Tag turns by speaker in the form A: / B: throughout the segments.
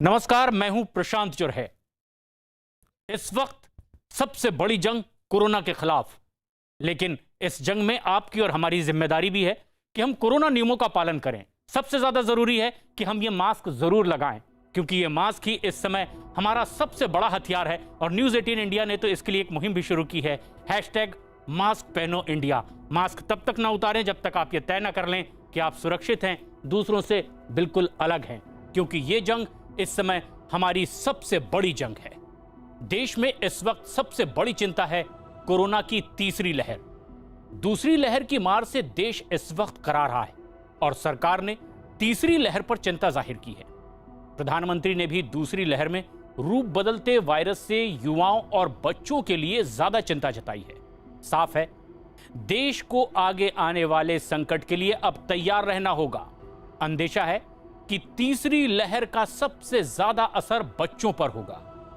A: नमस्कार, मैं हूं प्रशांत चुरहे। इस वक्त सबसे बड़ी जंग कोरोना के खिलाफ, लेकिन इस जंग में आपकी और हमारी जिम्मेदारी भी है कि हम कोरोना नियमों का पालन करें। सबसे ज्यादा जरूरी है कि हम ये मास्क जरूर लगाएं, क्योंकि ये मास्क ही इस समय हमारा सबसे बड़ा हथियार है। और न्यूज 18 इंडिया ने तो इसके लिए एक मुहिम भी शुरू की है, #मास्क पहनो इंडिया। मास्क तब तक ना उतारें जब तक आप ये तय ना कर लें कि आप सुरक्षित हैं, दूसरों से बिल्कुल अलग हैं, क्योंकि ये जंग इस समय हमारी सबसे बड़ी जंग है। देश में इस वक्त सबसे बड़ी चिंता है कोरोना की तीसरी लहर। दूसरी लहर की मार से देश इस वक्त करा रहा है और सरकार ने तीसरी लहर पर चिंता जाहिर की है। प्रधानमंत्री ने भी दूसरी लहर में रूप बदलते वायरस से युवाओं और बच्चों के लिए ज्यादा चिंता जताई है। साफ है, देश को आगे आने वाले संकट के लिए अब तैयार रहना होगा। अंदेशा है कि तीसरी लहर का सबसे ज्यादा असर बच्चों पर होगा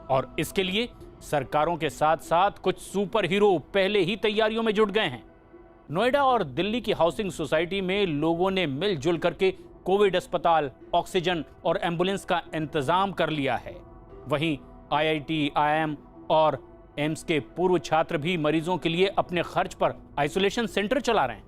A: और इसके लिए सरकारों के साथ साथ कुछ सुपर हीरो पहले ही तैयारियों में जुट गए हैं। नोएडा और दिल्ली की हाउसिंग सोसाइटी में लोगों ने मिलजुल करके कोविड अस्पताल, ऑक्सीजन और एम्बुलेंस का इंतजाम कर लिया है। वहीं IIT, IIM और एम्स के पूर्व छात्र भी मरीजों के लिए अपने खर्च पर आइसोलेशन सेंटर चला रहे हैं।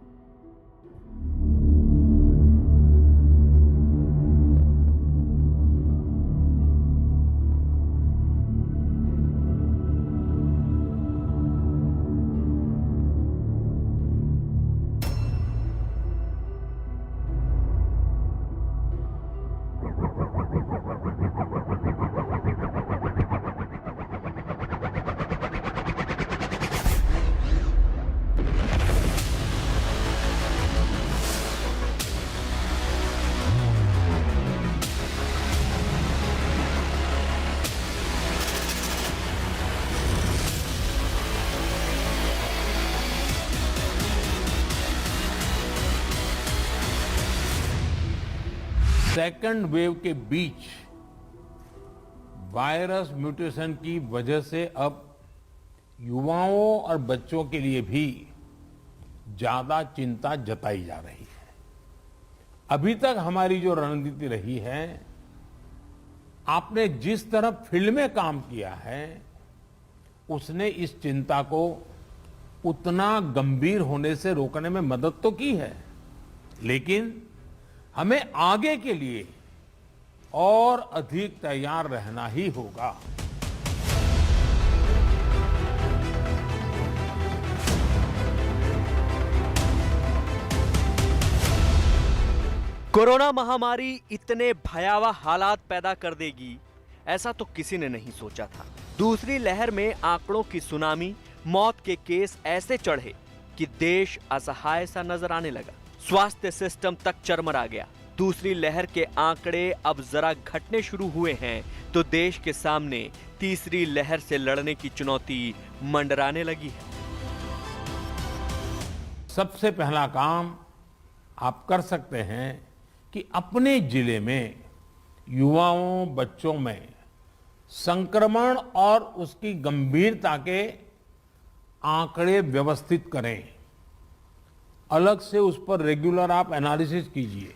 B: सेकंड वेव के बीच वायरस म्यूटेशन की वजह से अब युवाओं और बच्चों के लिए भी ज्यादा चिंता जताई जा रही है। अभी तक हमारी जो रणनीति रही है, आपने जिस तरह फील्ड में काम किया है, उसने इस चिंता को उतना गंभीर होने से रोकने में मदद तो की है, लेकिन हमें आगे के लिए और अधिक तैयार रहना ही होगा।
C: कोरोना महामारी इतने भयावह हालात पैदा कर देगी, ऐसा तो किसी ने नहीं सोचा था। दूसरी लहर में आंकड़ों की सुनामी, मौत के केस ऐसे चढ़े कि देश असहाय सा नजर आने लगा। स्वास्थ्य सिस्टम तक चरमरा गया। दूसरी लहर के आंकड़े अब जरा घटने शुरू हुए हैं तो देश के सामने तीसरी लहर से लड़ने की चुनौती मंडराने लगी है।
B: सबसे पहला काम आप कर सकते हैं कि अपने जिले में युवाओं, बच्चों में संक्रमण और उसकी गंभीरता के आंकड़े व्यवस्थित करें। अलग से उस पर रेगुलर आप एनालिसिस कीजिए।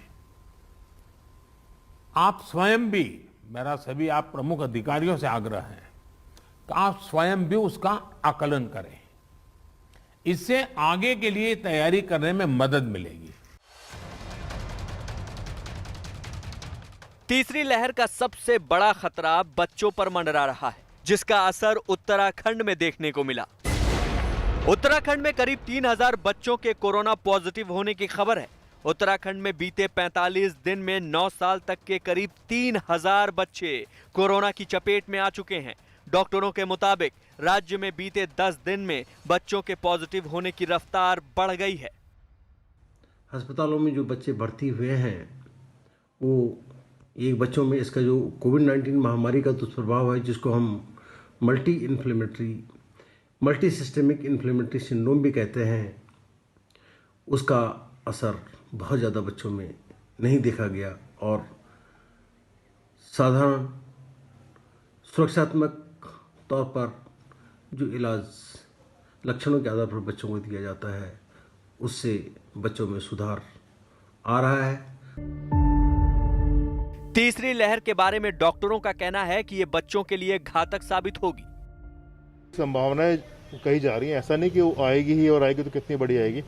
B: आप स्वयं भी, मेरा सभी आप प्रमुख अधिकारियों से आग्रह है कि आप स्वयं भी उसका आकलन करें। इससे आगे के लिए तैयारी करने में मदद मिलेगी।
C: तीसरी लहर का सबसे बड़ा खतरा बच्चों पर मंडरा रहा है, जिसका असर उत्तराखंड में देखने को मिला। उत्तराखंड में करीब 3000 बच्चों के कोरोना पॉजिटिव होने की खबर है। उत्तराखंड में बीते 45 दिन में 9 साल तक के करीब 3000 बच्चे कोरोना की चपेट में आ चुके हैं। डॉक्टरों के मुताबिक राज्य में बीते 10 दिन में बच्चों के पॉजिटिव होने की रफ्तार बढ़ गई है।
D: अस्पतालों में जो बच्चे भर्ती हुए हैं, वो एक बच्चों में इसका जो कोविड-19 महामारी का दुष्प्रभाव है, जिसको हम मल्टी सिस्टेमिक इन्फ्लेमेटरी सिंड्रोम भी कहते हैं, उसका असर बहुत ज़्यादा बच्चों में नहीं देखा गया और साधारण सुरक्षात्मक तौर पर जो इलाज लक्षणों के आधार पर बच्चों को दिया जाता है, उससे बच्चों में सुधार आ रहा है।
C: तीसरी लहर के बारे में डॉक्टरों का कहना है कि ये बच्चों के लिए घातक साबित होगी।
E: संभावनाएं कही जा रही हैं, ऐसा नहीं कि वो आएगी ही और आएगी तो कितनी बड़ी आएगी।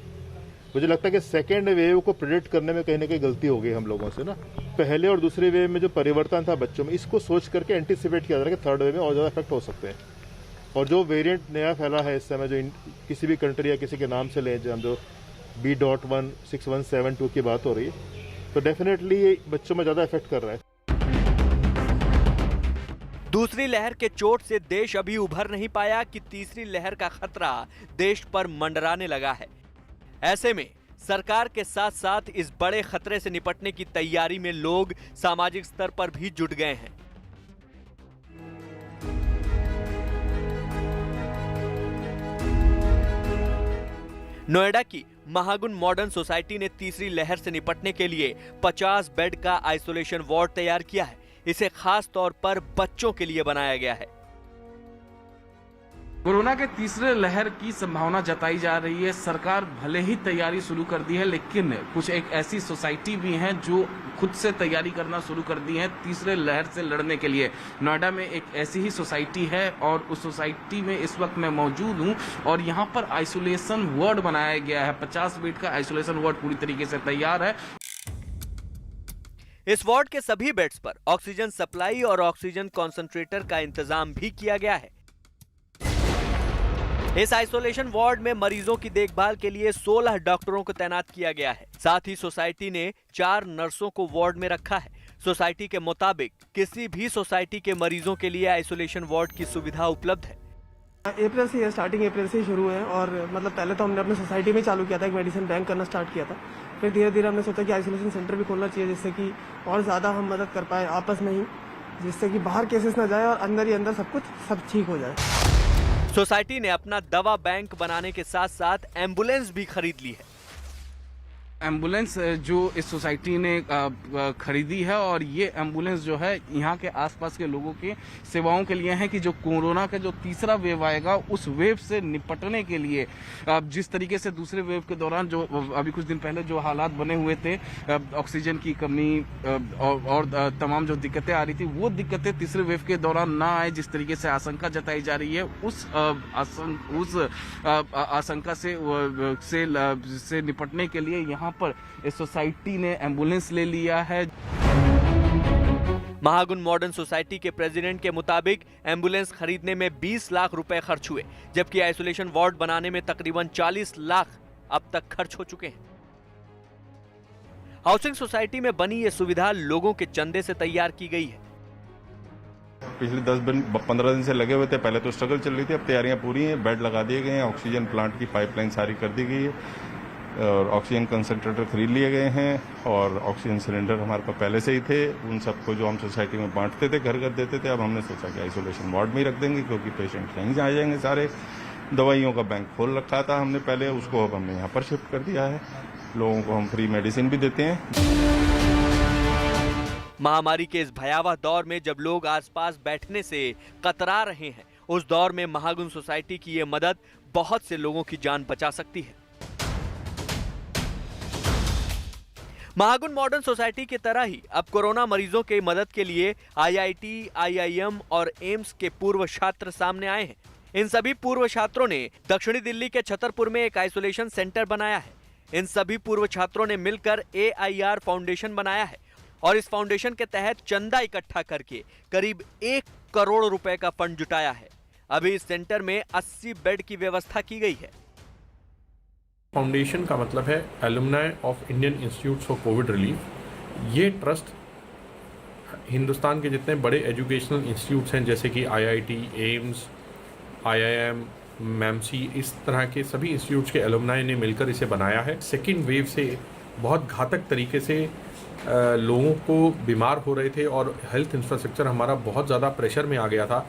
E: मुझे लगता है कि सेकेंड वेव को प्रेडिक्ट करने में कहीं ना कहीं गलती हो गई हम लोगों से ना। पहले और दूसरे वेव में जो परिवर्तन था बच्चों में, इसको सोच करके एंटीसिपेट किया जा रहा है कि थर्ड वेव में और ज़्यादा इफेक्ट हो सकते हैं। और जो वेरिएंट नया फैला है इस समय, जो किसी भी कंट्री या किसी के नाम से लें, जो B.16172 की बात हो रही है, तो डेफिनेटली ये बच्चों में ज़्यादा इफेक्ट कर रहा है।
C: दूसरी लहर के चोट से देश अभी उभर नहीं पाया कि तीसरी लहर का खतरा देश पर मंडराने लगा है। ऐसे में सरकार के साथ साथ इस बड़े खतरे से निपटने की तैयारी में लोग सामाजिक स्तर पर भी जुट गए हैं। नोएडा की महागुन मॉडर्न सोसाइटी ने तीसरी लहर से निपटने के लिए 50 बेड का आइसोलेशन वार्ड तैयार किया है। इसे खास तौर पर बच्चों के लिए बनाया गया है।
F: कोरोना के तीसरे लहर की संभावना जताई जा रही है। सरकार भले ही तैयारी शुरू कर दी है, लेकिन कुछ एक ऐसी सोसाइटी भी हैं जो खुद से तैयारी करना शुरू कर दी है तीसरे लहर से लड़ने के लिए। नोएडा में एक ऐसी ही सोसाइटी है और उस सोसाइटी में इस वक्त मैं मौजूद हूं और यहां पर आइसोलेशन वार्ड बनाया गया है। 50 बेड का आइसोलेशन वार्ड पूरी तरीके से तैयार है।
C: इस वार्ड के सभी बेड्स पर ऑक्सीजन सप्लाई और ऑक्सीजन कॉन्सेंट्रेटर का इंतजाम भी किया गया है। इस आइसोलेशन वार्ड में मरीजों की देखभाल के लिए 16 डॉक्टरों को तैनात किया गया है। साथ ही सोसाइटी ने 4 नर्सों को वार्ड में रखा है। सोसाइटी के मुताबिक किसी भी सोसाइटी के मरीजों के लिए आइसोलेशन वार्ड की सुविधा उपलब्ध है।
G: अप्रैल से स्टार्टिंग अप्रैल से ही शुरू है और मतलब पहले तो हमने अपने सोसाइटी में चालू किया था, एक मेडिसिन बैंक करना स्टार्ट किया था। फिर धीरे धीरे हमने सोचा कि आइसोलेशन सेंटर भी खोलना चाहिए, जिससे कि और ज़्यादा हम मदद कर पाए आपस में ही, जिससे कि बाहर केसेस ना जाए और अंदर ही अंदर सब ठीक हो जाए।
C: सोसाइटी ने अपना दवा बैंक बनाने के साथ साथ एम्बुलेंस भी खरीद ली है।
F: एम्बुलेंस जो इस सोसाइटी ने खरीदी है और ये एम्बुलेंस जो है यहाँ के आसपास के लोगों की सेवाओं के लिए है कि जो कोरोना का जो तीसरा वेव आएगा उस वेव से निपटने के लिए जिस तरीके से दूसरे वेव के दौरान जो अभी कुछ दिन पहले जो हालात बने हुए थे, ऑक्सीजन की कमी और तमाम जो दिक्कतें आ रही थी, वो दिक्कतें तीसरे वेव के दौरान ना आए, जिस तरीके से आशंका जताई जा रही है, उस आशंका से निपटने के लिए यहाँ पर इस सोसाइटी ने एम्बुलेंस ले लिया है।
C: महागुन मॉडर्न सोसाइटी के प्रेसिडेंट के मुताबिक एम्बुलेंस खरीदने में 20 लाख रुपए खर्च हुए, जबकि आइसोलेशन वार्ड बनाने में तकरीबन 40 लाख अब तक खर्च हो चुके हैं। हाउसिंग सोसाइटी में बनी ये सुविधा लोगों के चंदे से तैयार की गई है।
H: पिछले 10-15 दिन से लगे हुए थे। पहले तो स्ट्रगल चल रही थी, अब तैयारियां पूरी हैं, बेड लगा दिए गए हैं, ऑक्सीजन प्लांट की पाइपलाइन सारी कर दी गई है और ऑक्सीजन कंसंट्रेटर खरीद लिए गए हैं और ऑक्सीजन सिलेंडर हमारे पास पहले से ही थे। उन सबको जो हम सोसाइटी में बांटते थे, घर घर देते थे, अब हमने सोचा कि आइसोलेशन वार्ड में ही रख देंगे, क्योंकि पेशेंट यहीं आ जाएंगे सारे। दवाइयों का बैंक खोल रखा था हमने पहले, उसको अब हमने यहाँ पर शिफ्ट कर दिया है। लोगों को हम फ्री मेडिसिन भी देते हैं।
C: महामारी के इस भयावह दौर में जब लोग आसपास बैठने से कतरा रहे हैं, उस दौर में महागुन सोसाइटी की ये मदद बहुत से लोगों की जान बचा सकती है। महागुन मॉडर्न सोसाइटी की तरह ही अब कोरोना मरीजों की मदद के लिए IIT, IIM और एम्स के पूर्व छात्र सामने आए हैं। इन सभी पूर्व छात्रों ने दक्षिणी दिल्ली के छतरपुर में एक आइसोलेशन सेंटर बनाया है। इन सभी पूर्व छात्रों ने मिलकर AIR फाउंडेशन बनाया है और इस फाउंडेशन के तहत चंदा इकट्ठा करके करीब 1 करोड़ रुपए का फंड जुटाया है। अभी इस सेंटर में 80 बेड की व्यवस्था की गई है।
I: फाउंडेशन का मतलब है alumni of Indian institutes for Covid relief. ये ट्रस्ट हिंदुस्तान के जितने बड़े एजुकेशनल इंस्टीट्यूट्स हैं, जैसे कि IIT, एम्स, IIM, मैमसी, इस तरह के सभी इंस्टीट्यूट्स के एलुमनाई ने मिलकर इसे बनाया है। सेकेंड वेव से बहुत घातक तरीके से लोगों को बीमार हो रहे थे और हेल्थ इंफ्रास्ट्रक्चर हमारा बहुत ज़्यादा प्रेशर में आ गया था,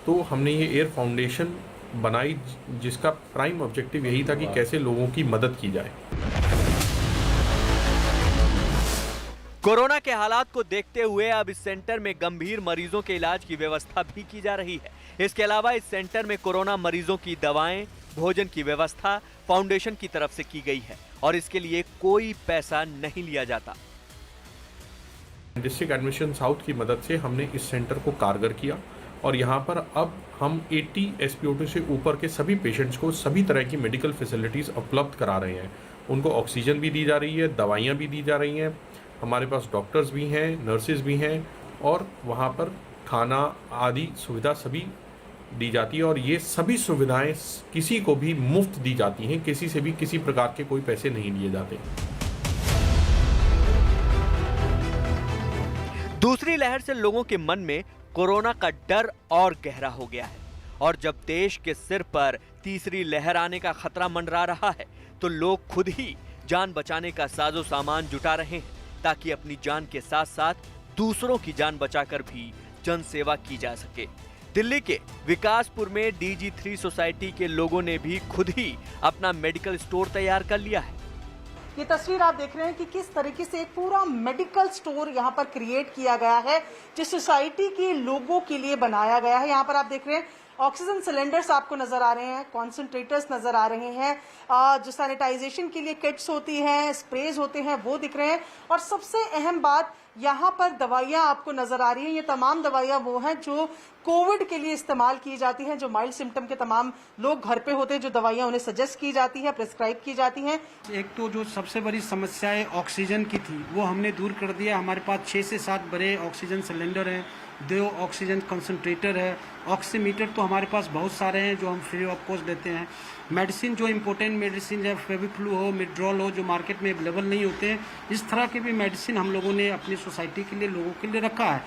I: तो हमने ये एयर फाउंडेशन बनाई, जिसका प्राइम ऑब्जेक्टिव यही था कि कैसे लोगों की मदद की जाए।
C: कोरोना के हालात को देखते हुए अब इस सेंटर में गंभीर मरीजों के इलाज की व्यवस्था भी की जा रही है। इसके अलावा इस सेंटर में कोरोना मरीजों की दवाएं, भोजन की व्यवस्था फाउंडेशन की तरफ से की गई है और इसके लिए कोई पैसा नहीं लिया जाता।
I: डिस्ट्रिक्ट एडमिशन साउथ की मदद से हमने इस सेंटर को कारगर किया और यहाँ पर अब हम 80 SpO2 से ऊपर के सभी पेशेंट्स को सभी तरह की मेडिकल फैसिलिटीज़ उपलब्ध करा रहे हैं। उनको ऑक्सीजन भी दी जा रही है, दवाइयाँ भी दी जा रही हैं, हमारे पास डॉक्टर्स भी हैं, नर्सेज भी हैं और वहाँ पर खाना आदि सुविधा सभी दी जाती है और ये सभी सुविधाएं किसी को भी मुफ्त दी जाती हैं, किसी से भी किसी प्रकार के कोई पैसे नहीं लिए जाते।
C: दूसरी लहर से लोगों के मन में कोरोना का डर और गहरा हो गया है और जब देश के सिर पर तीसरी लहर आने का खतरा मंडरा रहा है तो लोग खुद ही जान बचाने का साजो सामान जुटा रहे हैं ताकि अपनी जान के साथ साथ दूसरों की जान बचाकर भी जन सेवा की जा सके। दिल्ली के विकासपुर में DG3 सोसाइटी के लोगों ने भी खुद ही अपना मेडिकल स्टोर तैयार कर लिया है।
J: ये तस्वीर आप देख रहे हैं कि किस तरीके से एक पूरा मेडिकल स्टोर यहाँ पर क्रिएट किया गया है जिस सोसाइटी के लोगों के लिए बनाया गया है। यहाँ पर आप देख रहे हैं ऑक्सीजन सिलेंडर्स आपको नजर आ रहे हैं, कॉन्सेंट्रेटर्स नजर आ रहे हैं, जो सैनिटाइजेशन के लिए किट्स होती हैं, स्प्रेज होते हैं वो दिख रहे हैं और सबसे अहम बात यहाँ पर दवाइयाँ आपको नजर आ रही हैं। ये तमाम दवाइयाँ वो हैं जो कोविड के लिए इस्तेमाल की जाती हैं, जो माइल्ड सिम्टम के तमाम लोग घर पे होते हैं, जो दवाइयाँ उन्हें सजेस्ट की जाती है, प्रिस्क्राइब की जाती हैं।
K: एक तो जो सबसे बड़ी समस्या ऑक्सीजन की थी वो हमने दूर कर दिया। हमारे पास 6 से 7 बड़े ऑक्सीजन सिलेंडर हैं, 2 ऑक्सीजन कंसंट्रेटर है, ऑक्सीमीटर तो हमारे पास बहुत सारे हैं जो हम फ्री ऑफ कॉस्ट देते हैं। मेडिसिन जो इम्पोर्टेंट मेडिसिन है, फेविफ्लू हो, मिड्रॉल हो, जो मार्केट में अवेलेबल नहीं होते हैं, इस तरह के भी मेडिसिन हम लोगों ने अपनी सोसाइटी के लिए लोगों के लिए रखा है।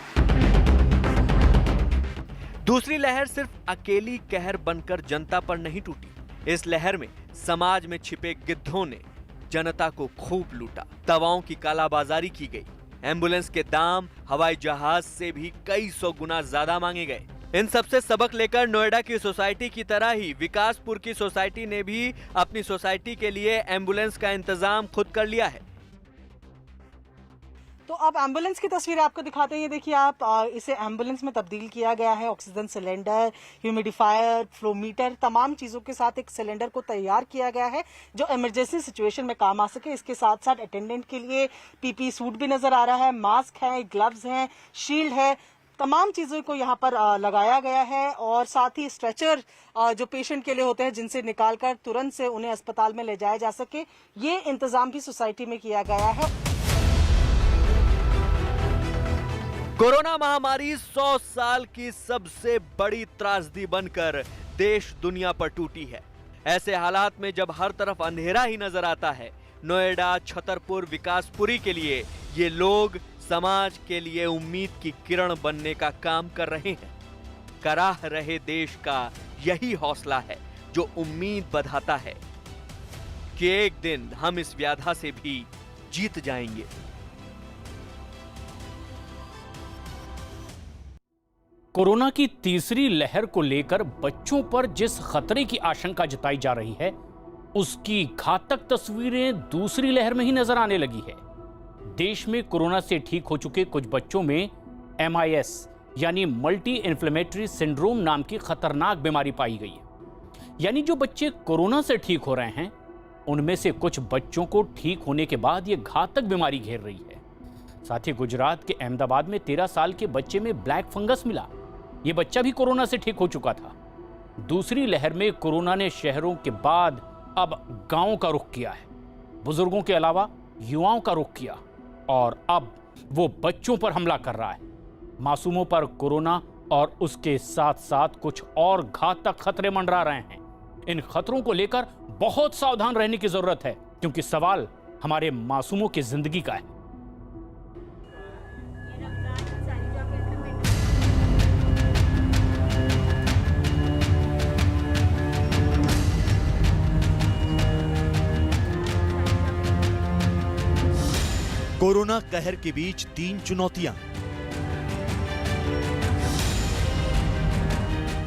C: दूसरी लहर सिर्फ अकेली कहर बनकर जनता पर नहीं टूटी। इस लहर में समाज में छिपे गिद्धों ने जनता को खूब लूटा। दवाओं की कालाबाजारी की गई, एम्बुलेंस के दाम हवाई जहाज से भी कई 100 गुना ज्यादा मांगे गए। इन सबसे सबक लेकर नोएडा की सोसाइटी की तरह ही विकासपुर की सोसाइटी ने भी अपनी सोसाइटी के लिए एम्बुलेंस का इंतजाम खुद कर लिया है।
J: तो अब एम्बुलेंस की तस्वीर आपको दिखाते हैं। ये देखिए आप, इसे एम्बुलेंस में तब्दील किया गया है। ऑक्सीजन सिलेंडर, ह्यूमिडिफायर, फ्लोमीटर, तमाम चीज़ों के साथ एक सिलेंडर को तैयार किया गया है जो इमरजेंसी सिचुएशन में काम आ सके। इसके साथ साथ अटेंडेंट के लिए पीपी सूट भी नजर आ रहा है, मास्क है, ग्लव्स हैं, शील्ड है, तमाम चीज़ों को यहाँ पर लगाया गया है और साथ ही स्ट्रेचर जो पेशेंट के लिए होते हैं जिनसे निकालकर तुरंत से उन्हें अस्पताल में ले जाया जा सके, ये इंतजाम भी सोसाइटी में किया गया है।
C: कोरोना महामारी 100 साल की सबसे बड़ी त्रासदी बनकर देश दुनिया पर टूटी है। ऐसे हालात में जब हर तरफ अंधेरा ही नजर आता है, नोएडा, छतरपुर, विकासपुरी के लिए ये लोग समाज के लिए उम्मीद की किरण बनने का काम कर रहे हैं। कराह रहे देश का यही हौसला है जो उम्मीद बधाता है कि एक दिन हम इस व्याधा से भी जीत जाएंगे।
A: कोरोना की तीसरी लहर को लेकर बच्चों पर जिस खतरे की आशंका जताई जा रही है, उसकी घातक तस्वीरें दूसरी लहर में ही नजर आने लगी है। देश में कोरोना से ठीक हो चुके कुछ बच्चों में MIS यानी मल्टी इन्फ्लेमेटरी सिंड्रोम नाम की खतरनाक बीमारी पाई गई है। यानी जो बच्चे कोरोना से ठीक हो रहे हैं, उनमें से कुछ बच्चों को ठीक होने के बाद यह घातक बीमारी घेर रही है। साथ ही गुजरात के अहमदाबाद में 13 साल के बच्चे में ब्लैक फंगस मिला। यह बच्चा भी कोरोना से ठीक हो चुका था। दूसरी लहर में कोरोना ने शहरों के बाद अब गांवों का रुख किया है, बुजुर्गों के अलावा युवाओं का रुख किया और अब वो बच्चों पर हमला कर रहा है। मासूमों पर कोरोना और उसके साथ साथ कुछ और घातक खतरे मंडरा रहे हैं। इन खतरों को लेकर बहुत सावधान रहने की जरूरत है, क्योंकि सवाल हमारे मासूमों की जिंदगी का है।
L: कोरोना कहर के बीच 3 चुनौतियां।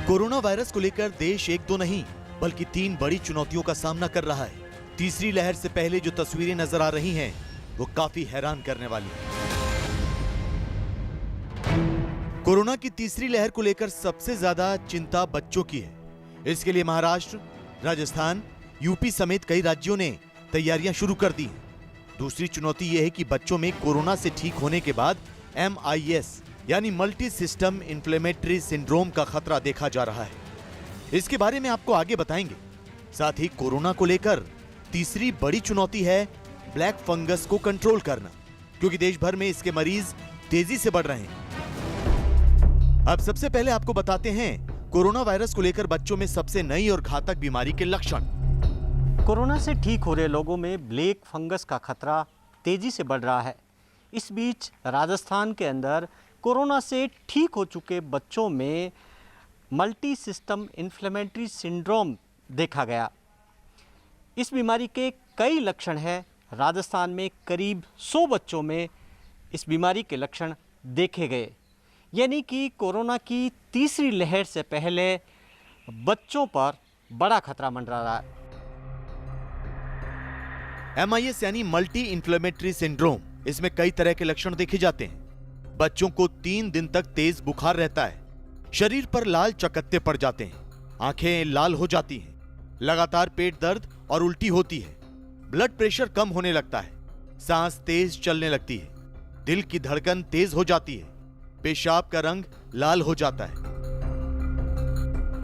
L: कोरोना वायरस को लेकर देश एक दो नहीं बल्कि 3 बड़ी चुनौतियों का सामना कर रहा है। तीसरी लहर से पहले जो तस्वीरें नजर आ रही हैं, वो काफी हैरान करने वाली हैं। कोरोना की तीसरी लहर को लेकर सबसे ज्यादा चिंता बच्चों की है। इसके लिए महाराष्ट्र, राजस्थान, यूपी समेत कई राज्यों ने तैयारियां शुरू कर दी हैं। दूसरी चुनौती यह है कि बच्चों में कोरोना से ठीक होने के बाद MIS यानी मल्टी सिस्टम इन्फ्लेमेटरी सिंड्रोम का खतरा देखा जा रहा है। इसके बारे में आपको आगे बताएंगे। साथ ही कोरोना को लेकर तीसरी बड़ी चुनौती है ब्लैक फंगस को कंट्रोल करना, क्योंकि देश भर में इसके मरीज तेजी से बढ़ रहे हैं। अब सबसे पहले आपको बताते हैं कोरोना वायरस को लेकर बच्चों में सबसे नई और घातक बीमारी के लक्षण।
M: कोरोना से ठीक हो रहे लोगों में ब्लैक फंगस का खतरा तेजी से बढ़ रहा है। इस बीच राजस्थान के अंदर कोरोना से ठीक हो चुके बच्चों में मल्टी सिस्टम इन्फ्लेमेटरी सिंड्रोम देखा गया। इस बीमारी के कई लक्षण हैं। राजस्थान में करीब 100 बच्चों में इस बीमारी के लक्षण देखे गए, यानी कि कोरोना की तीसरी लहर से पहले बच्चों पर बड़ा खतरा मंडरा रहा है।
L: MIS यानी मल्टी इन्फ्लेमेटरी सिंड्रोम, इसमें कई तरह के लक्षण देखे जाते हैं। बच्चों को 3 दिन तक तेज बुखार रहता है, शरीर पर लाल चकत्ते पड़ जाते हैं, आंखें लाल हो जाती हैं, लगातार पेट दर्द और उल्टी होती है, ब्लड प्रेशर कम होने लगता है, सांस तेज चलने लगती है, दिल की धड़कन तेज हो जाती है, पेशाब का रंग लाल हो जाता है।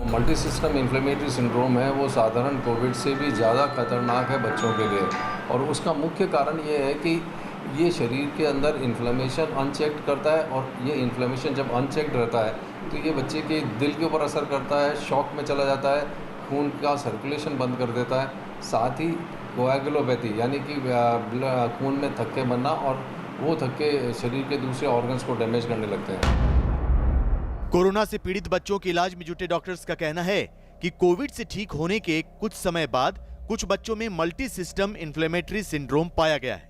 N: मल्टी सिस्टम इन्फ्लेमेटरी सिंड्रोम है वो साधारण कोविड से भी ज़्यादा खतरनाक है बच्चों के लिए, और उसका मुख्य कारण ये है कि ये शरीर के अंदर इन्फ्लेमेशन अनचेक्ड करता है, और ये इन्फ्लेमेशन जब अनचेक्ड रहता है तो ये बच्चे के दिल के ऊपर असर करता है, शॉक में चला जाता है, खून का सर्कुलेशन बंद कर देता है, साथ ही कोएगुलोपैथी यानी कि खून में थक्के बनना, और वो थक्के शरीर के दूसरे ऑर्गन्स को डैमेज करने लगते हैं।
L: कोरोना से पीड़ित बच्चों के इलाज में जुटे डॉक्टर्स का कहना है कि कोविड से ठीक होने के कुछ समय बाद कुछ बच्चों में मल्टी सिस्टम इन्फ्लेमेटरी सिंड्रोम पाया गया है।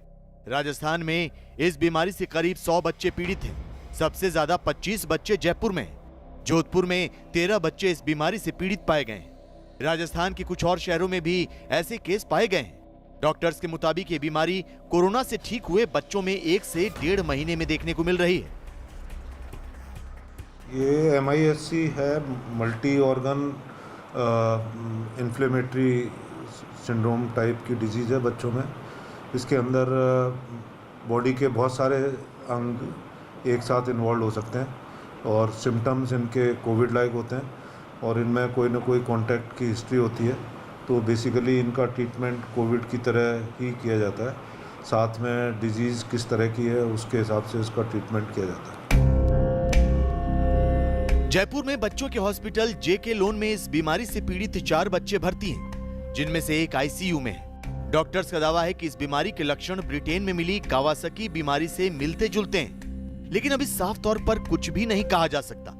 L: राजस्थान में इस बीमारी से करीब 100 बच्चे पीड़ित हैं। सबसे ज्यादा 25 बच्चे जयपुर में हैं। जोधपुर में 13 बच्चे इस बीमारी से पीड़ित पाए गए हैं। राजस्थान के कुछ और शहरों में भी ऐसे केस पाए गए हैं। डॉक्टर्स के मुताबिक ये बीमारी कोरोना से ठीक हुए बच्चों में 1 से 1.5 महीने में देखने को मिल रही है।
E: ये MIS है, multi organ inflammatory syndrome type की डिजीज़ है बच्चों में। इसके अंदर बॉडी के बहुत सारे अंग एक साथ इन्वॉल्व हो सकते हैं, और सिम्टम्स इनके कोविड लाइक होते हैं, और इनमें कोई ना कोई कांटेक्ट की हिस्ट्री होती है। तो बेसिकली इनका ट्रीटमेंट कोविड की तरह ही किया जाता है, साथ में डिजीज़ किस तरह की है उसके हिसाब से इसका ट्रीटमेंट किया जाता है।
L: जयपुर में बच्चों के हॉस्पिटल JK लोन में इस बीमारी से पीड़ित 4 बच्चे भर्ती हैं, जिनमें से एक ICU में है। डॉक्टर्स का दावा है कि इस बीमारी के लक्षण ब्रिटेन में मिली कावासाकी बीमारी से मिलते जुलते हैं, लेकिन अभी साफ तौर पर कुछ भी नहीं कहा जा सकता।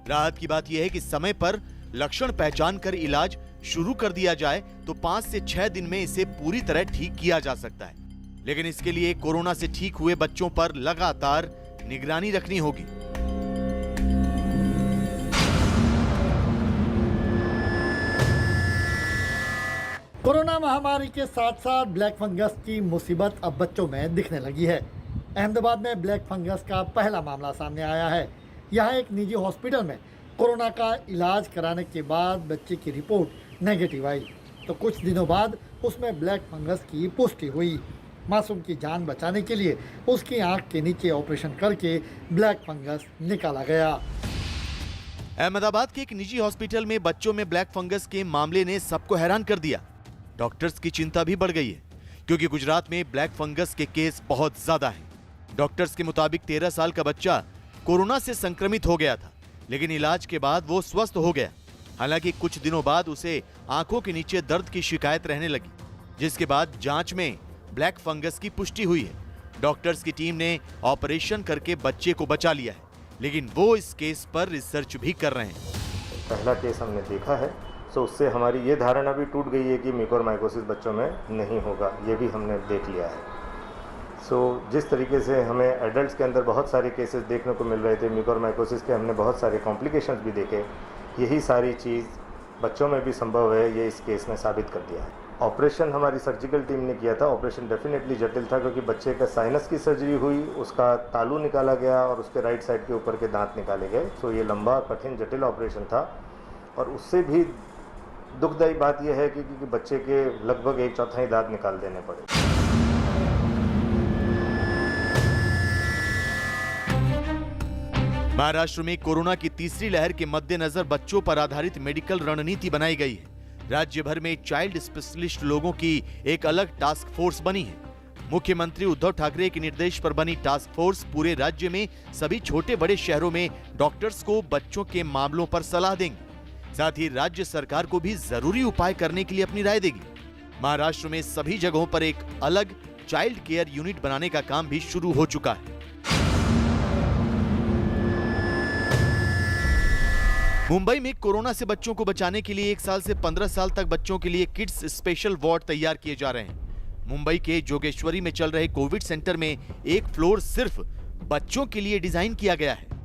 L: राहत की बात यह है कि समय पर लक्षण पहचान कर इलाज शुरू कर दिया जाए तो 5 से 6 दिन में इसे पूरी तरह ठीक किया जा सकता है, लेकिन इसके लिए कोरोना से ठीक हुए बच्चों पर लगातार निगरानी रखनी होगी।
O: कोरोना महामारी के साथ साथ ब्लैक फंगस की मुसीबत अब बच्चों में दिखने लगी है। अहमदाबाद में ब्लैक फंगस का पहला मामला सामने आया है। यहाँ एक निजी हॉस्पिटल में कोरोना का इलाज कराने के बाद बच्चे की रिपोर्ट नेगेटिव आई, तो कुछ दिनों बाद उसमें ब्लैक फंगस की पुष्टि हुई। मासूम की जान बचाने के लिए उसकी आंख के नीचे ऑपरेशन करके ब्लैक फंगस निकाला गया।
L: अहमदाबाद के एक निजी हॉस्पिटल में बच्चों में ब्लैक फंगस के मामले ने सबको हैरान कर दिया। डॉक्टर्स की चिंता भी बढ़ गई है, क्योंकि गुजरात में ब्लैक फंगस के केस बहुत ज्यादा हैं। डॉक्टर्स के मुताबिक 13 साल का बच्चा कोरोना से संक्रमित हो गया था, लेकिन इलाज के बाद वो स्वस्थ हो गया। हालांकि कुछ दिनों बाद उसे आंखों के नीचे दर्द की शिकायत रहने लगी, जिसके बाद जांच में ब्लैक फंगस की पुष्टि हुई है। डॉक्टर्स की टीम ने ऑपरेशन करके बच्चे को बचा लिया है, लेकिन वो इस केस पर रिसर्च भी कर रहे हैं।
P: पहला केस हमने देखा है, तो उससे हमारी ये धारणा भी टूट गई है कि म्यूकोरमाइकोसिस बच्चों में नहीं होगा, ये भी हमने देख लिया है। जिस तरीके से हमें एडल्ट्स के अंदर बहुत सारे केसेस देखने को मिल रहे थे म्यूकोरमाइकोसिस के, हमने बहुत सारे कॉम्प्लिकेशंस भी देखे। यही सारी चीज़ बच्चों में भी संभव है, ये इस केस ने साबित कर दिया है। ऑपरेशन हमारी सर्जिकल टीम ने किया था। ऑपरेशन डेफिनेटली जटिल था, क्योंकि बच्चे का साइनस की सर्जरी हुई, उसका तालू निकाला गया और उसके राइट साइड के ऊपर के दांत निकाले गए। ये लंबा, कठिन, जटिल ऑपरेशन था, और उससे भी दुखदायी बात यह है कि बच्चे के लगभग 1/4 दांत निकाल देने पड़े।
L: महाराष्ट्र में कोरोना की तीसरी लहर के मद्देनजर बच्चों पर आधारित मेडिकल रणनीति बनाई गई है। राज्य भर में चाइल्ड स्पेशलिस्ट लोगों की एक अलग टास्क फोर्स बनी है। मुख्यमंत्री उद्धव ठाकरे के निर्देश पर बनी टास्क फोर्स पूरे राज्य में सभी छोटे बड़े शहरों में डॉक्टर्स को बच्चों के मामलों पर सलाह देंगे। साथ ही राज्य सरकार को भी जरूरी उपाय करने के लिए अपनी राय देगी। महाराष्ट्र में सभी जगहों पर एक अलग चाइल्ड केयर यूनिट बनाने का काम भी शुरू हो चुका है। मुंबई में कोरोना से बच्चों को बचाने के लिए 1 साल से 15 साल तक बच्चों के लिए किड्स स्पेशल वार्ड तैयार किए जा रहे हैं। मुंबई के जोगेश्वरी में चल रहे कोविड सेंटर में एक फ्लोर सिर्फ बच्चों के लिए डिजाइन किया गया है।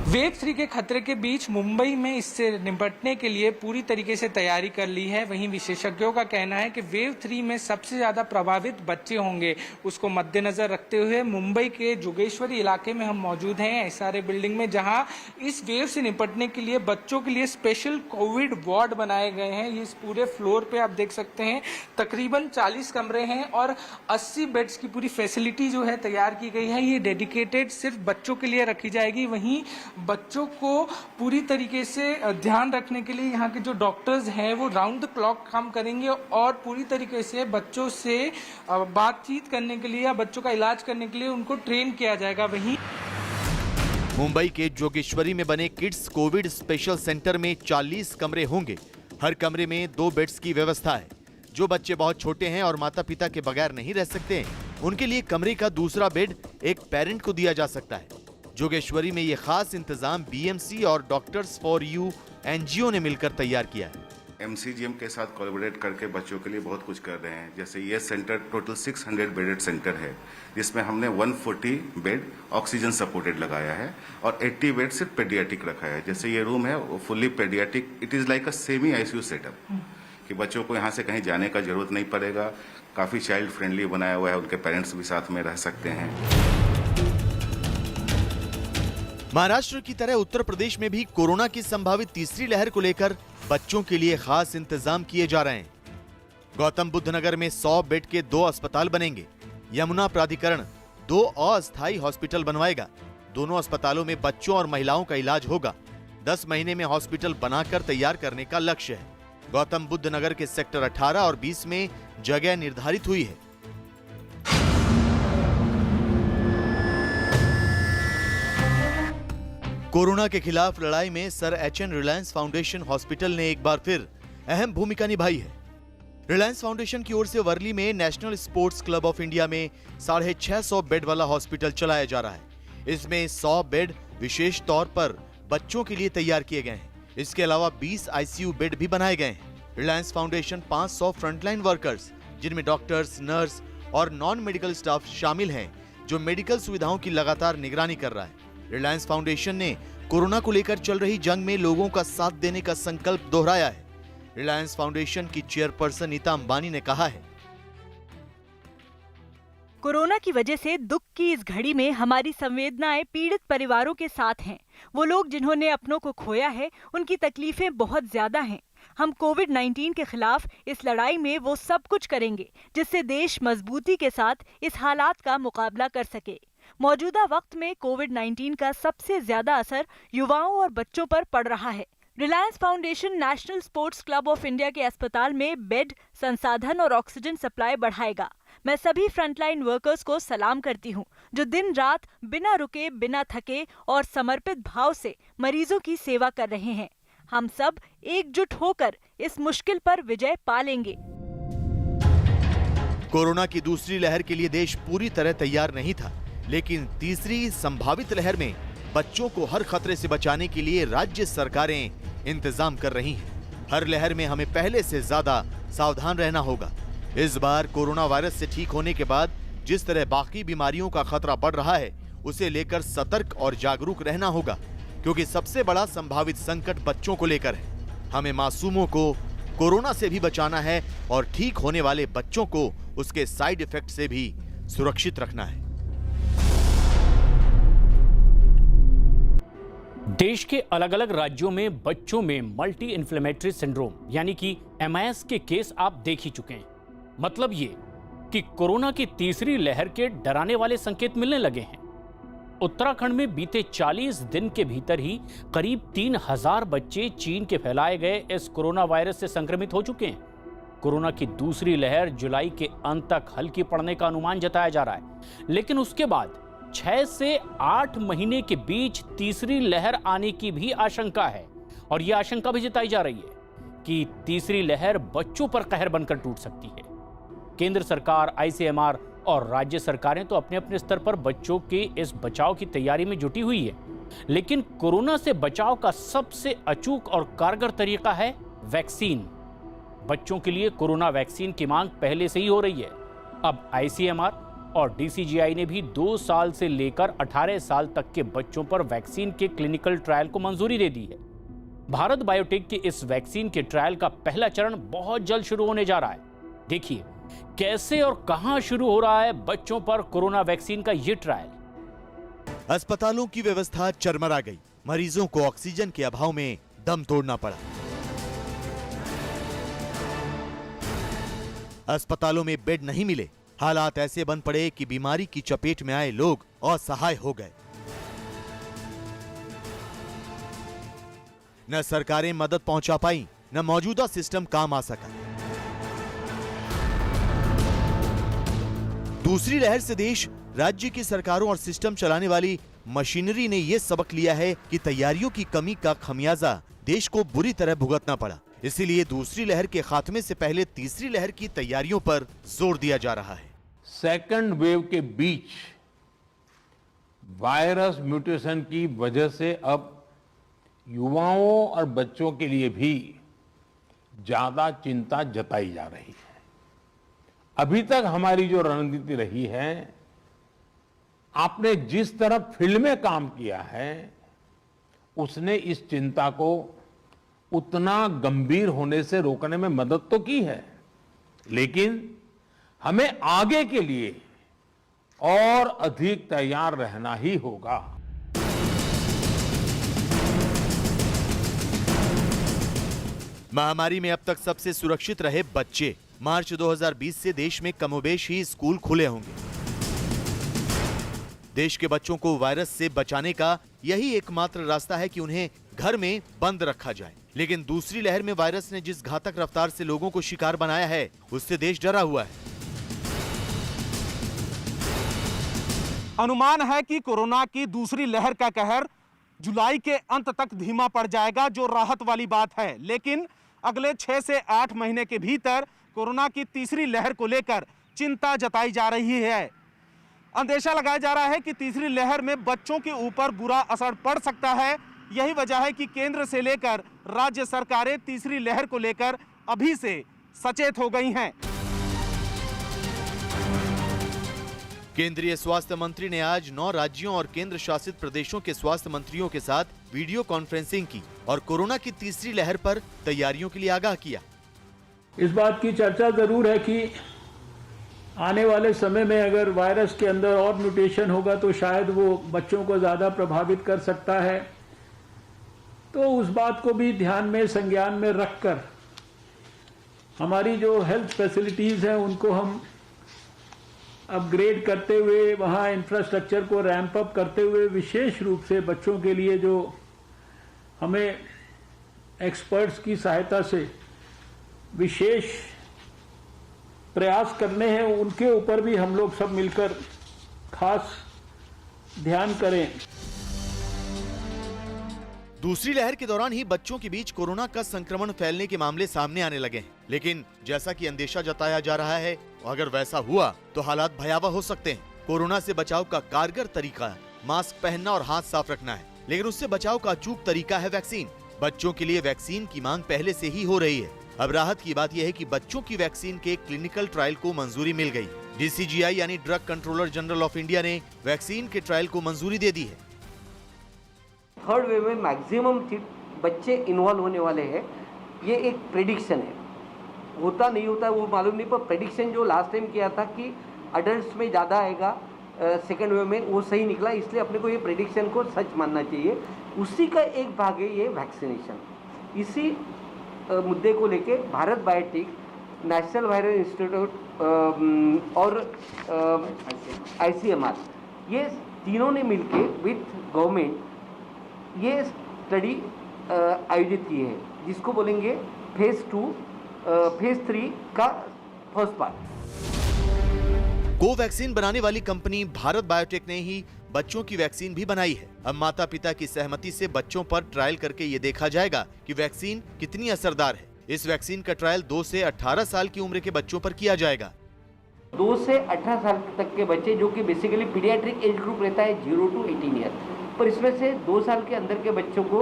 Q: वेव 3 के खतरे के बीच मुंबई में इससे निपटने के लिए पूरी तरीके से तैयारी कर ली है। वहीं विशेषज्ञों का कहना है कि वेव 3 में सबसे ज्यादा प्रभावित बच्चे होंगे। उसको मद्देनजर रखते हुए मुंबई के जोगेश्वरी इलाके में हम मौजूद हैं, SRA बिल्डिंग में, जहां इस वेव से निपटने के लिए बच्चों के लिए स्पेशल कोविड वार्ड बनाए गए हैं। इस पूरे फ्लोर पे आप देख सकते हैं तकरीबन 40 कमरे हैं और 80 बेड्स की पूरी फैसिलिटी जो है तैयार की गई है। ये डेडिकेटेड सिर्फ बच्चों के लिए रखी जाएगी। वहीं बच्चों को पूरी तरीके से ध्यान रखने के लिए यहाँ के जो डॉक्टर्स हैं वो राउंड द क्लॉक काम करेंगे और पूरी तरीके से बच्चों से बातचीत करने के लिए या बच्चों का इलाज करने के लिए उनको ट्रेन किया जाएगा। वहीं
L: मुंबई के जोगेश्वरी में बने किड्स कोविड स्पेशल सेंटर में 40 कमरे होंगे। हर कमरे में 2 बेड्स की व्यवस्था है। जो बच्चे बहुत छोटे हैं और माता पिता के बगैर नहीं रह सकते, उनके लिए कमरे का दूसरा बेड एक पेरेंट को दिया जा सकता है। जोगेश्वरी में ये खास इंतजाम BMC और डॉक्टर्स फॉर यू NGO ने मिलकर तैयार किया है।
R: MCGM के साथ कोलैबोरेट करके बच्चों के लिए बहुत कुछ कर रहे हैं। जैसे ये सेंटर टोटल 600 बेडेड सेंटर है, जिसमें हमने 140 बेड ऑक्सीजन सपोर्टेड लगाया है और 80 बेड सिर्फ पेडियाट्रिक रखा है। जैसे ये रूम है वो fully paediatric, it is like a semi ICU setup कि बच्चों को यहाँ से कहीं जाने का जरूरत नहीं पड़ेगा। काफी चाइल्ड फ्रेंडली बनाया हुआ है, उनके पेरेंट्स भी साथ में रह सकते हैं।
L: महाराष्ट्र की तरह उत्तर प्रदेश में भी कोरोना की संभावित तीसरी लहर को लेकर बच्चों के लिए खास इंतजाम किए जा रहे हैं। गौतम बुद्ध नगर में 100 बेड के 2 अस्पताल बनेंगे। यमुना प्राधिकरण 2 अस्थायी हॉस्पिटल बनवाएगा। दोनों अस्पतालों में बच्चों और महिलाओं का इलाज होगा। 10 महीने में हॉस्पिटल बनाकर तैयार करने का लक्ष्य है। गौतम बुद्ध नगर के सेक्टर 18 और 20 में जगह निर्धारित हुई है। कोरोना के खिलाफ लड़ाई में sir HN Reliance foundation hospital ने एक बार फिर अहम भूमिका निभाई है। रिलायंस फाउंडेशन की ओर से वर्ली में national sports club of India में 650 बेड वाला हॉस्पिटल चलाया जा रहा है। इसमें 100 बेड विशेष तौर पर बच्चों के लिए तैयार किए गए हैं। इसके अलावा 20 ICU बेड भी बनाए गए हैं। रिलायंस फाउंडेशन 500 फ्रंटलाइन वर्कर्स, जिनमें डॉक्टर्स, नर्स और नॉन मेडिकल स्टाफ शामिल हैं, जो मेडिकल सुविधाओं की लगातार निगरानी कर रहा है। रिलायंस फाउंडेशन ने कोरोना को लेकर चल रही जंग में लोगों का साथ देने का संकल्प दोहराया है। रिलायंस फाउंडेशन की चेयरपर्सन नीता अंबानी ने कहा है,
S: कोरोना की वजह से दुख की इस घड़ी में हमारी संवेदनाएं पीड़ित परिवारों के साथ हैं। वो लोग जिन्होंने अपनों को खोया है, उनकी तकलीफें बहुत ज्यादा हैं। हम कोविड-19 के खिलाफ इस लड़ाई में वो सब कुछ करेंगे जिससे देश मजबूती के साथ इस हालात का मुकाबला कर सके। मौजूदा वक्त में कोविड-19 का सबसे ज्यादा असर युवाओं और बच्चों पर पड़ रहा है। Reliance foundation national sports club of India के अस्पताल में बेड, संसाधन और ऑक्सीजन सप्लाई बढ़ाएगा। मैं सभी फ्रंटलाइन वर्कर्स को सलाम करती हूं, जो दिन रात बिना रुके, बिना थके और समर्पित भाव से मरीजों की सेवा कर रहे हैं। हम सब एकजुट होकर इस मुश्किल पर विजय पा लेंगे।
L: कोरोना की दूसरी लहर के लिए देश पूरी तरह तैयार नहीं था, लेकिन तीसरी संभावित लहर में बच्चों को हर खतरे से बचाने के लिए राज्य सरकारें इंतजाम कर रही हैं। हर लहर में हमें पहले से ज्यादा सावधान रहना होगा। इस बार कोरोना वायरस से ठीक होने के बाद जिस तरह बाकी बीमारियों का खतरा बढ़ रहा है, उसे लेकर सतर्क और जागरूक रहना होगा, क्योंकि सबसे बड़ा संभावित संकट बच्चों को लेकर है। हमें मासूमों को कोरोना से भी बचाना है और ठीक होने वाले बच्चों को उसके साइड इफेक्ट से भी सुरक्षित रखना है।
A: देश के अलग अलग राज्यों में बच्चों में मल्टी इन्फ्लेमेटरी सिंड्रोम यानी कि MIS के केस आप देख ही चुके हैं। मतलब ये कि कोरोना की तीसरी लहर के डराने वाले संकेत मिलने लगे हैं। उत्तराखंड में बीते 40 दिन के भीतर ही करीब 3000 बच्चे चीन के फैलाए गए इस कोरोना वायरस से संक्रमित हो चुके हैं। कोरोना की दूसरी लहर जुलाई के अंत तक हल्की पड़ने का अनुमान जताया जा रहा है, लेकिन उसके बाद 6 से 8 महीने के बीच तीसरी लहर आने की भी आशंका है। और यह आशंका भी जताई जा रही है कि तीसरी लहर बच्चों पर कहर बनकर टूट सकती है। केंद्र सरकार, ICMR और राज्य सरकारें तो अपने अपने स्तर पर बच्चों के इस बचाव की तैयारी में जुटी हुई है, लेकिन कोरोना से बचाव का सबसे अचूक और कारगर तरीका है वैक्सीन। बच्चों के लिए कोरोना वैक्सीन की मांग पहले से ही हो रही है। अब ICMR और DCGI ने भी 2 साल से लेकर 18 साल तक के बच्चों पर वैक्सीन के क्लिनिकल ट्रायल को मंजूरी दे दी है। भारत बायोटेक की इस वैक्सीन के ट्रायल का पहला चरण बहुत जल्द शुरू होने जा रहा है। देखिए कैसे और कहां शुरू हो रहा है बच्चों पर कोरोना वैक्सीन का ये ट्रायल।
L: अस्पतालों की व्यवस्था चरमरा गई, मरीजों को ऑक्सीजन के अभाव में दम तोड़ना पड़ा। अस्पतालों में बेड नहीं मिले, हालात ऐसे बन पड़े कि बीमारी की चपेट में आए लोग असहाय हो गए। न सरकारें मदद पहुंचा पाई, न मौजूदा सिस्टम काम आ सका। दूसरी लहर से देश, राज्य की सरकारों और सिस्टम चलाने वाली मशीनरी ने यह सबक लिया है कि तैयारियों की कमी का खमियाजा देश को बुरी तरह भुगतना पड़ा। इसीलिए दूसरी लहर के खात्मे से पहले तीसरी लहर की तैयारियों पर जोर दिया जा रहा है।
B: सेकंड वेव के बीच वायरस म्यूटेशन की वजह से अब युवाओं और बच्चों के लिए भी ज्यादा चिंता जताई जा रही है। अभी तक हमारी जो रणनीति रही है, आपने जिस तरह फील्ड में काम किया है, उसने इस चिंता को उतना गंभीर होने से रोकने में मदद तो की है, लेकिन हमें आगे के लिए और अधिक तैयार रहना ही होगा।
L: महामारी में अब तक सबसे सुरक्षित रहे बच्चे। मार्च 2020 से देश में कमोबेश ही स्कूल खुले होंगे। देश के बच्चों को वायरस से बचाने का यही एकमात्र रास्ता है कि उन्हें घर में बंद रखा जाए। लेकिन दूसरी लहर में वायरस ने जिस घातक रफ्तार से लोगों को शिकार बनाया है, उससे देश डरा हुआ है।
T: अनुमान है कि कोरोना की दूसरी लहर का कहर जुलाई के अंत तक धीमा पड़ जाएगा, जो राहत वाली बात है। लेकिन अगले 6 से 8 महीने के भीतर कोरोना की तीसरी लहर को लेकर चिंता जताई जा रही है। अंदेशा लगाया जा रहा है कि तीसरी लहर में बच्चों के ऊपर बुरा असर पड़ सकता है। यही वजह है कि केंद्र से लेकर राज्य सरकारें तीसरी लहर को लेकर अभी से सचेत हो गई हैं।
L: केंद्रीय स्वास्थ्य मंत्री ने आज 9 राज्यों और केंद्र शासित प्रदेशों के स्वास्थ्य मंत्रियों के साथ वीडियो कॉन्फ्रेंसिंग की और कोरोना की तीसरी लहर पर तैयारियों के लिए आगाह किया।
U: इस बात की चर्चा जरूर है कि आने वाले समय में अगर वायरस के अंदर और म्यूटेशन होगा तो शायद वो बच्चों को ज्यादा प्रभावित कर सकता है। तो उस बात को भी ध्यान में, संज्ञान में रखकर हमारी जो हेल्थ फैसिलिटीज हैं उनको हम अपग्रेड करते हुए, वहाँ इंफ्रास्ट्रक्चर को रैंप अप करते हुए, विशेष रूप से बच्चों के लिए जो हमें एक्सपर्ट्स की सहायता से विशेष प्रयास करने हैं, उनके ऊपर भी हम लोग सब मिलकर खास ध्यान करें।
L: दूसरी लहर के दौरान ही बच्चों के बीच कोरोना का संक्रमण फैलने के मामले सामने आने लगे हैं। लेकिन जैसा कि अंदेशा जताया जा रहा है, अगर वैसा हुआ तो हालात भयावह हो सकते हैं। कोरोना से बचाव का कारगर तरीका मास्क पहनना और हाथ साफ रखना है, लेकिन उससे बचाव का अचूक तरीका है वैक्सीन। बच्चों के लिए वैक्सीन की मांग पहले से ही हो रही है। अब राहत की बात यह है कि बच्चों की वैक्सीन के क्लिनिकल ट्रायल को मंजूरी मिल गई। DCGI यानी drug controller general of India ने वैक्सीन के ट्रायल को मंजूरी दे दी है।
V: थर्ड वेव में मैक्सिमम बच्चे इन्वॉल्व होने वाले हैं, ये एक प्रेडिक्शन है। होता नहीं होता वो मालूम नहीं, पर प्रेडिक्शन जो लास्ट टाइम किया था कि अडल्ट्स में ज़्यादा आएगा सेकेंड वेव में, वो सही निकला। इसलिए अपने को ये प्रेडिक्शन को सच मानना चाहिए। उसी का एक भाग है ये वैक्सीनेशन। इसी मुद्दे को लेके Bharat biotech, national viral institute और ICMR ये तीनों ने मिलके विथ गवर्नमेंट ये स्टडी आयोजित की है, जिसको बोलेंगे फेज 3 का फर्स्ट पार्ट।
L: कोवैक्सीन बनाने वाली कंपनी भारत बायोटेक ने ही बच्चों की वैक्सीन भी बनाई है। अब माता पिता की सहमति से बच्चों पर ट्रायल करके ये देखा जाएगा कि वैक्सीन कितनी असरदार है। इस वैक्सीन का ट्रायल 2 से 18 साल की उम्र के बच्चों पर किया जाएगा।
V: 2 से 18 साल तक के बच्चे, जो कि बेसिकली पीडियाट्रिक एज ग्रुप रहता है 0 to 18 ईयर, पर इसमें से 2 साल के अंदर के बच्चों को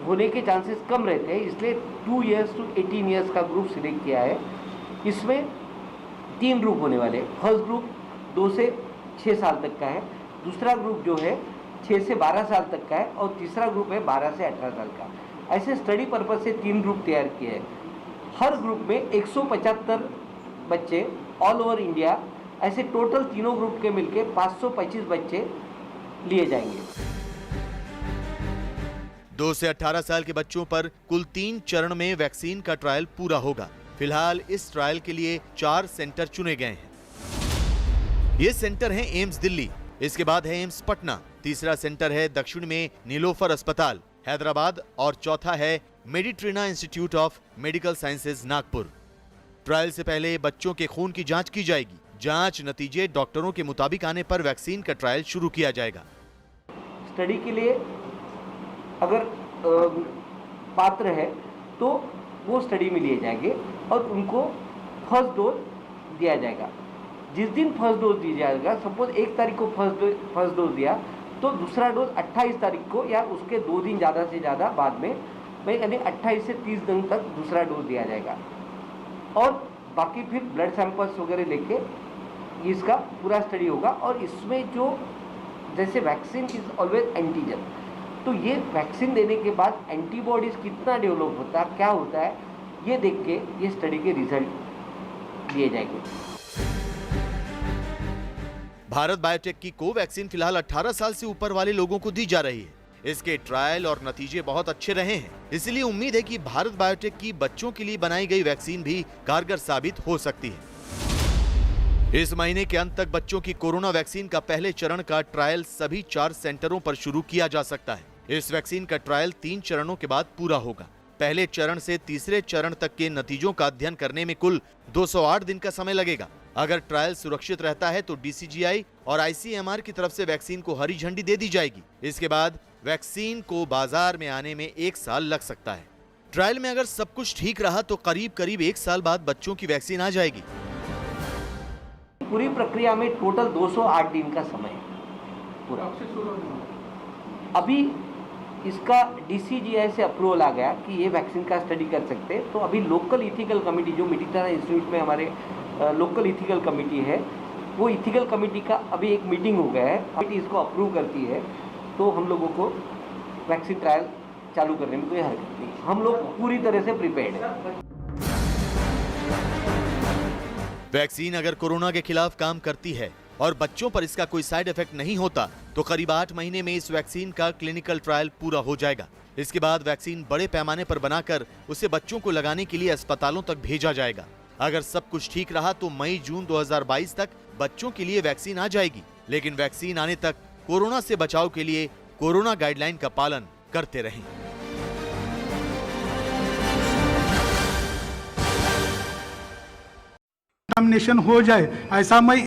V: होने के चांसेस कम रहते हैं, इसलिए 2 years to 18 ईयर्स का ग्रुप सिलेक्ट किया है। इसमें 3 ग्रुप होने वाले। फर्स्ट ग्रुप 2 से 6 साल तक का है, दूसरा ग्रुप जो है 6 से 12 साल तक का है, और तीसरा ग्रुप है 12 से 18 साल का। ऐसे स्टडी पर्पज से 3 ग्रुप तैयार किए हैं। हर ग्रुप में 175 बच्चे ऑल ओवर इंडिया, ऐसे टोटल तीनों ग्रुप के मिलके 525 बच्चे लिए जाएंगे।
L: 2 से 18 साल के बच्चों पर कुल 3 चरण में वैक्सीन का ट्रायल पूरा होगा। फिलहाल इस ट्रायल के लिए 4 सेंटर चुने गए हैं। ये सेंटर हैं एम्स दिल्ली, इसके बाद है एम्स पटना, तीसरा सेंटर है दक्षिण में नीलोफर अस्पताल हैदराबाद, और चौथा है Meditrina institute of medical sciences Nagpur. Trial से पहले बच्चों के खून की जांच की जाएगी। जांच नतीजे डॉक्टरों के मुताबिक आने पर वैक्सीन का ट्रायल शुरू किया जाएगा।
V: स्टडी के लिए अगर पात्र है तो वो स्टडी में लिए जाएंगे और उनको फर्स्ट डोज दिया जाएगा। जिस दिन फर्स्ट डोज दी जाएगा, सपोज 1 तारीख को फर्स्ट डोज दिया, तो दूसरा डोज 28 तारीख को या उसके 2 दिन ज़्यादा से ज़्यादा बाद में, यानी 28 से 30 दिन तक दूसरा डोज दिया जाएगा। और बाकी फिर ब्लड सैंपल्स वगैरह लेके इसका पूरा स्टडी होगा। और इसमें जो जैसे वैक्सीन इज ऑलवेज एंटीजन, तो ये वैक्सीन देने के बाद एंटीबॉडीज कितना डेवलप होता है, क्या होता है, ये देख के ये स्टडी के रिजल्ट दिए जाएंगे।
L: भारत बायोटेक की कोवैक्सीन फिलहाल 18 साल से ऊपर वाले लोगों को दी जा रही है। इसके ट्रायल और नतीजे बहुत अच्छे रहे हैं, इसलिए उम्मीद है कि भारत बायोटेक की बच्चों के लिए बनाई गई वैक्सीन भी कारगर साबित हो सकती है। इस महीने के अंत तक बच्चों की कोरोना वैक्सीन का पहले चरण का ट्रायल सभी 4 सेंटरों पर शुरू किया जा सकता है। इस वैक्सीन का ट्रायल 3 चरणों के बाद पूरा होगा। पहले चरण से तीसरे चरण तक के नतीजों का अध्ययन करने में कुल 208 दिन का समय लगेगा। अगर ट्रायल सुरक्षित रहता है तो DCGI और ICMR की तरफ से वैक्सीन को हरी झंडी दे दी जाएगी। इसके बाद वैक्सीन को बाजार में आने में 1 साल लग सकता है। ट्रायल में अगर सब कुछ ठीक रहा तो करीब 1 साल बाद बच्चों की वैक्सीन आ जाएगी।
V: पूरी प्रक्रिया में टोटल 208 दिन का समय है पूरा। अभी इसका DCGI से अप्रूवल आ गया कि ये वैक्सीन का स्टडी कर सकते हैं। तो अभी लोकल इथिकल कमेटी, जो मेडिट्रीना इंस्टीट्यूट में हमारे लोकल इथिकल कमेटी है, वो इथिकल कमेटी का अभी एक मीटिंग हो गया है। कमेटी इसको अप्रूव करती है तो हम लोगों को वैक्सीन ट्रायल चालू करने में कोई हरकत नहीं। हम लोग पूरी तरह से प्रिपेयर्ड हैं।
L: वैक्सीन अगर कोरोना के खिलाफ काम करती है और बच्चों पर इसका कोई साइड इफेक्ट नहीं होता तो करीब 8 महीने में इस वैक्सीन का क्लिनिकल ट्रायल पूरा हो जाएगा। इसके बाद वैक्सीन बड़े पैमाने पर बनाकर उसे बच्चों को लगाने के लिए अस्पतालों तक भेजा जाएगा। अगर सब कुछ ठीक रहा तो मई-जून 2022 तक बच्चों के लिए वैक्सीन आ जाएगी। लेकिन वैक्सीन आने तक कोरोना से बचाव के लिए कोरोना गाइडलाइन का पालन करते रहें।
D: एग्जामिनेशन हो जाए, ऐसा मैं